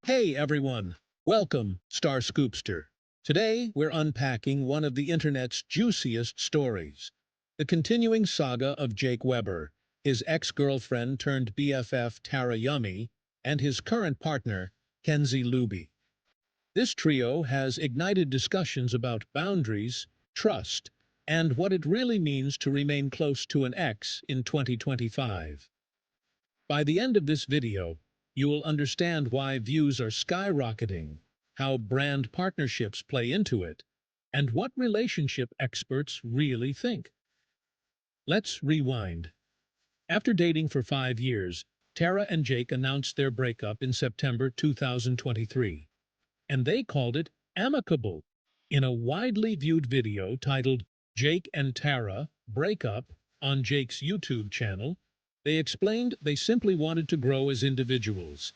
Hey everyone, welcome, Starscoopster. Today we're unpacking one of the internet's juiciest stories, the continuing saga of JakeWebber, his ex-girlfriend turned BFF tarayummy, and his current partner, Kenzie. This trio has ignited discussions about boundaries, trust, and what it really means to remain close to an ex in 2025. By the end of this video, you will understand why views are skyrocketing, how brand partnerships play into it, and what relationship experts really think. Let's rewind. After dating for 5 years, Tara and Jake announced their breakup in September 2023, and they called it amicable. In a widely viewed video titled Jake and Tara Breakup on Jake's YouTube channel, they explained they simply wanted to grow as individuals,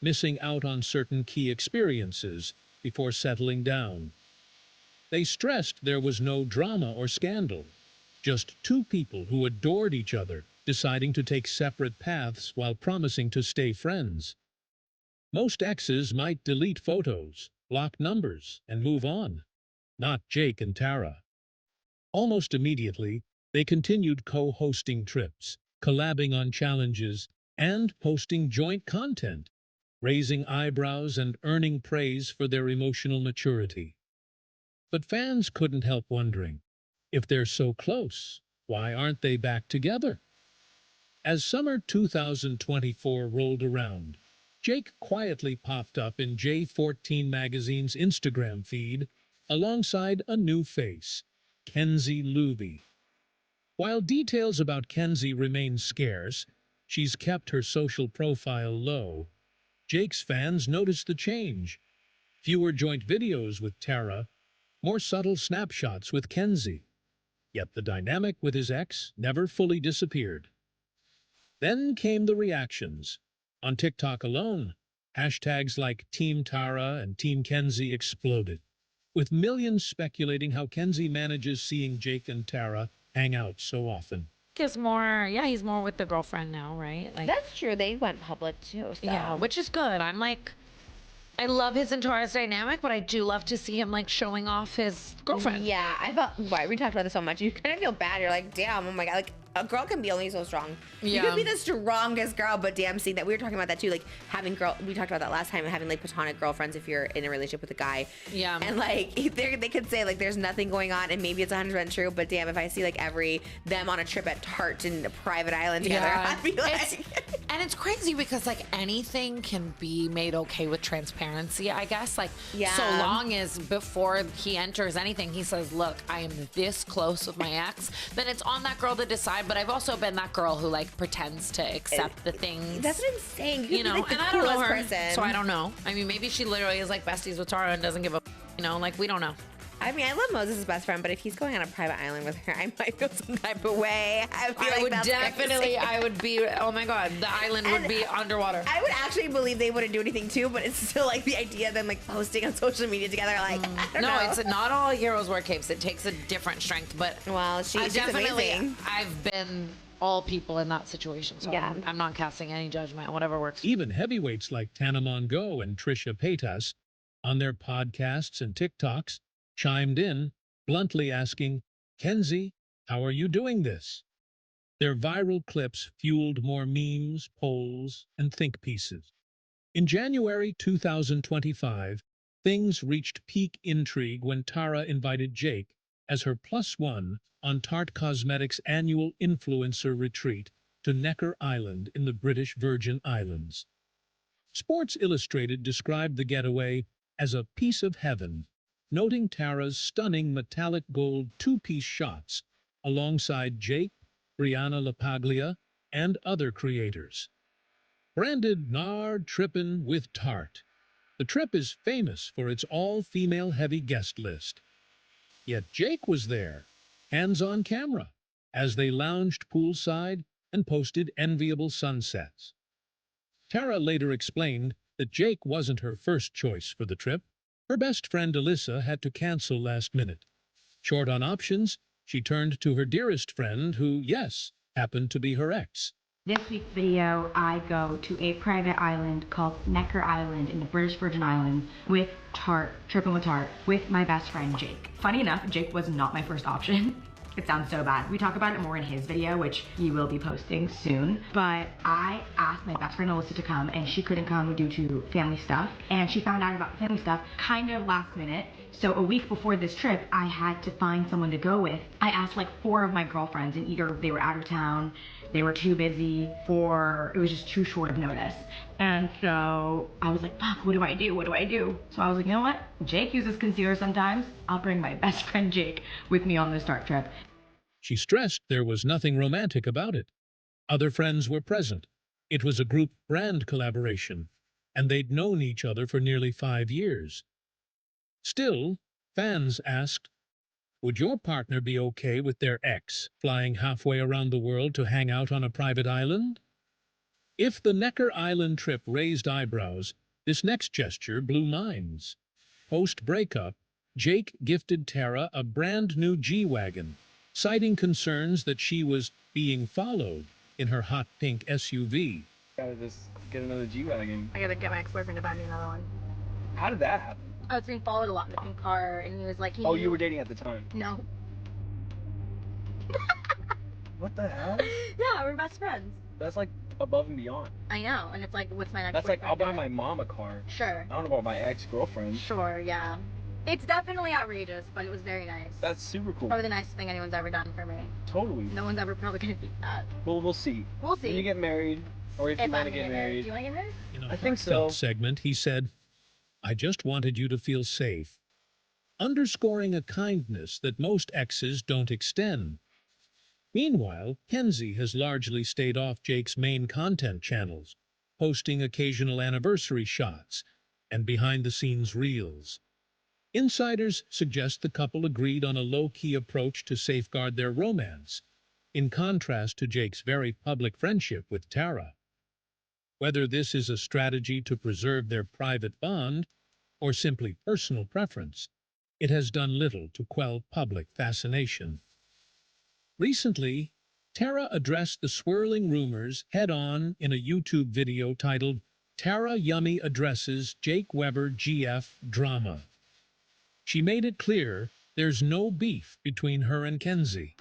missing out on certain key experiences before settling down. They stressed there was no drama or scandal, just two people who adored each other deciding to take separate paths while promising to stay friends. Most exes might delete photos, block numbers, and move on. Not Jake and Tara. Almost immediately, they continued co-hosting trips, collabing on challenges, and posting joint content, raising eyebrows and earning praise for their emotional maturity. But fans couldn't help wondering, if they're so close, why aren't they back together? As summer 2024 rolled around, Jake quietly popped up in J14 magazine's Instagram feed alongside a new face, Kenzie. While details about Kenzie remain scarce, she's kept her social profile low. Jake's fans noticed the change. Fewer joint videos with Tara, more subtle snapshots with Kenzie. Yet the dynamic with his ex never fully disappeared. Then came the reactions. On TikTok alone, hashtags like Team Tara and Team Kenzie exploded, with millions speculating how Kenzie manages seeing Jake and Tara hang out so often. Is more, yeah, he's more with the girlfriend now, right? Like, That's true. They went public too. So. yeah, which is good. I love his and Taurus dynamic, but I do love to see him like showing off his girlfriend. Yeah, I felt. Why we talked about this so much? You kind of feel bad. You're like, damn. Oh my god. Like a girl can be only so strong. You Yeah. could be the strongest girl, but damn, seeing that we were talking about that too. Like having girl. We talked about that last time. Having like platonic girlfriends if you're in a relationship with a guy. Yeah. And like they could say like there's nothing going on, and maybe it's 100% true. But damn, if I see like them on a trip at Tart in a private island together, Yeah. I'd be like. And it's crazy because like anything can be made okay with transparency, I guess. Like, Yeah. so long as before he enters anything, he says, look, I am this close with my ex, then it's on that girl to decide. But I've also been that girl who like pretends to accept the things. That's what I'm saying. You know, like, the and I don't know coolest her, person. so I don't know. I mean, maybe she literally is like besties with Tara and doesn't give a, like we don't know. I mean, I love Moses' best friend, but if he's going on a private island with her, I might feel some type of way. I would definitely, I would be, oh my God, the island would be underwater. I would actually believe they wouldn't do anything too, but it's still like the idea of them like posting on social media together. Like, I don't know. It's not all heroes wear capes. It takes a different strength, but Well, she's amazing. I've been all people in that situation, so Yeah. I'm not casting any judgment, whatever works. Even heavyweights like Tana Mongo and Trisha Paytas, on their podcasts and TikToks, chimed in, bluntly asking, Kenzie, how are you doing this? Their viral clips fueled more memes, polls, and think pieces. In January 2025, things reached peak intrigue when Tara invited Jake as her plus one on Tarte Cosmetics' annual influencer retreat to Necker Island in the British Virgin Islands. Sports Illustrated described the getaway as a piece of heaven, noting Tara's stunning metallic gold two-piece shots alongside Jake, Brianna LaPaglia, and other creators. Branded Nard Trippin' with Tarte, the trip is famous for its all-female heavy guest list. Yet Jake was there, hands on camera, as they lounged poolside and posted enviable sunsets. Tara later explained that Jake wasn't her first choice for the trip. Her best friend Alyssa had to cancel last minute. Short on options, she turned to her dearest friend who, yes, happened to be her ex. This week's video, I go to a private island called Necker Island in the British Virgin Islands with Tart, tripping with Tart, with my best friend Jake. Funny enough, Jake was not my first option. It sounds so bad. We talk about it more in his video, which he will be posting soon. But I asked my best friend Alyssa to come, and she couldn't come due to family stuff. And she found out about family stuff kind of last minute. So a week before this trip, I had to find someone to go with. I asked like 4 of my girlfriends, and either they were out of town, they were too busy, or it was just too short of notice. And so I was like, fuck, what do I do? What do I do? So I was like, you know what? Jake uses concealer sometimes. I'll bring my best friend Jake with me on this Tart trip. She stressed there was nothing romantic about it. Other friends were present. It was a group brand collaboration, and they'd known each other for nearly 5 years. Still, fans asked, would your partner be okay with their ex flying halfway around the world to hang out on a private island? If the Necker Island trip raised eyebrows, this next gesture blew minds. Post-breakup, Jake gifted Tara a brand new G-Wagon, citing concerns that she was being followed in her hot pink SUV. Gotta just get another G-Wagon. I gotta get my ex-boyfriend to buy me another one. How did that happen? I was being followed a lot in the pink car, and he was like, Oh, you were dating at the time? No. What the hell? Yeah, we're best friends. That's like above and beyond. I know, and it's like, what's my next That's like, I'll buy boyfriend my mom a car. Sure. I don't know about my ex-girlfriend. Sure, yeah. It's definitely outrageous, but it was very nice. That's super cool. Probably the nicest thing anyone's ever done for me. Totally. No one's ever probably gonna beat that. Well, we'll see. We'll see. When you get married, or if you want to get married. Do you want to get married? In a I think heartfelt so. segment, he said, I just wanted you to feel safe, underscoring a kindness that most exes don't extend. Meanwhile, Kenzie has largely stayed off Jake's main content channels, posting occasional anniversary shots and behind-the-scenes reels. Insiders suggest the couple agreed on a low-key approach to safeguard their romance, in contrast to Jake's very public friendship with Tara. Whether this is a strategy to preserve their private bond or simply personal preference, it has done little to quell public fascination. Recently, Tara addressed the swirling rumors head-on in a YouTube video titled "Tarayummy Addresses JakeWebber GF Drama." She made it clear there's no beef between her and Kenzie.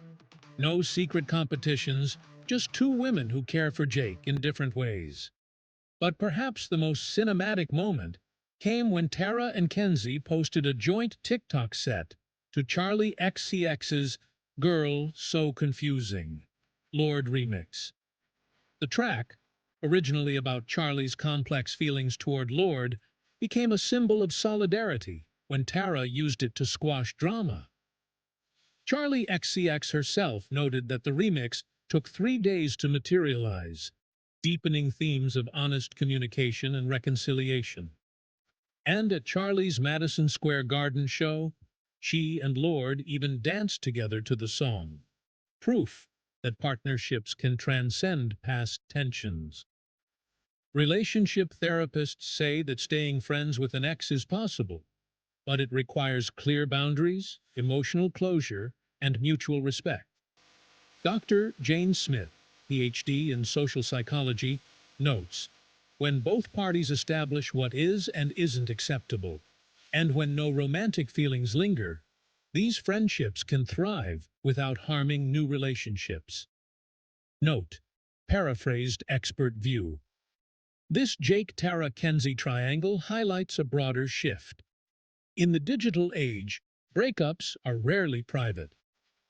No secret competitions, just 2 women who care for Jake in different ways. But perhaps the most cinematic moment came when Tara and Kenzie posted a joint TikTok set to Charlie XCX's Girl So Confusing Lord remix. The track, originally about Charlie's complex feelings toward Lord, became a symbol of solidarity when Tara used it to squash drama. Charlie XCX herself noted that the remix took 3 days to materialize, deepening themes of honest communication and reconciliation. And at Charlie's Madison Square Garden show, she and Lord even danced together to the song, proof that partnerships can transcend past tensions. Relationship therapists say that staying friends with an ex is possible, but it requires clear boundaries, emotional closure, and mutual respect. Dr. Jane Smith, PhD in social psychology, notes, when both parties establish what is and isn't acceptable, and when no romantic feelings linger, these friendships can thrive without harming new relationships. Note, paraphrased expert view. This Jake-Tara-Kenzie triangle highlights a broader shift. In the digital age, breakups are rarely private.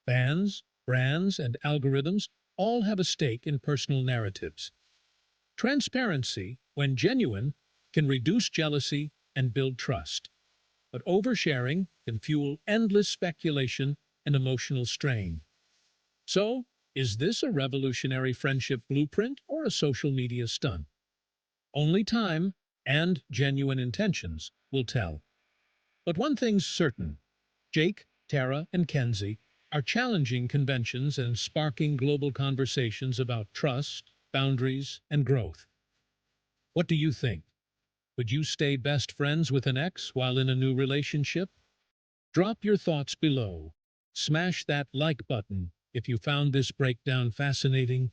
Fans, brands, and algorithms all have a stake in personal narratives. Transparency, when genuine, can reduce jealousy and build trust. But oversharing can fuel endless speculation and emotional strain. So, is this a revolutionary friendship blueprint or a social media stunt? Only time and genuine intentions will tell. But one thing's certain, Jake, Tara, and Kenzie are challenging conventions and sparking global conversations about trust, boundaries, and growth. What do you think? Would you stay best friends with an ex while in a new relationship? Drop your thoughts below. Smash that like button if you found this breakdown fascinating,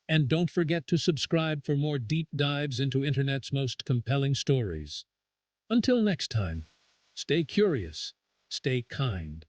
And don't forget to subscribe for more deep dives into Internet's most compelling stories. Until next time, stay curious, stay kind.